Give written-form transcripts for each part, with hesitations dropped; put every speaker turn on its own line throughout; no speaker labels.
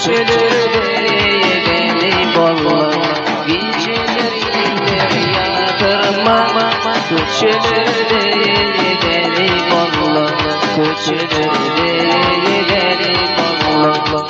Köşelerde gelip Allah geceleri yatırma. Köşelerde gelip Allah, köşelerde gelip Allah.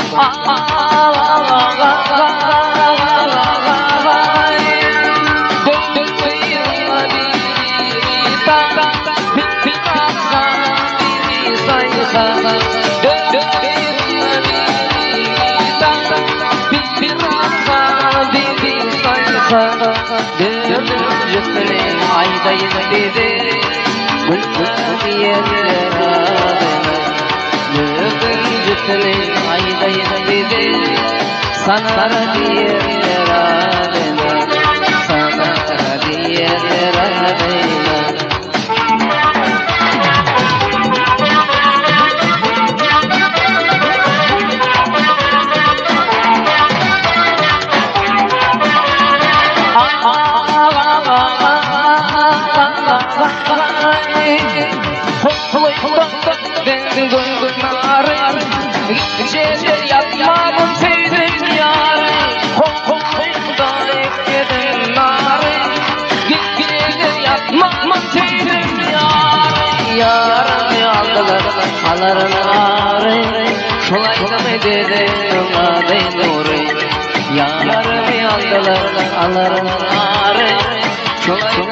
Cüsmenin aydayın bizi Gülmedi yerler adına. Cüsmenin aydayın bizi Sana yerler adına. Sana yerler adına. Geceleri yapmamın sevdim yarı. Koynumda ekledim narı. Geceleri yapmamın sevdim yarı. Yarımı aldılar aların ağrı. Şolaydım edelim adı nuru. Yarımı aldılar aların ağrı. Şolaydım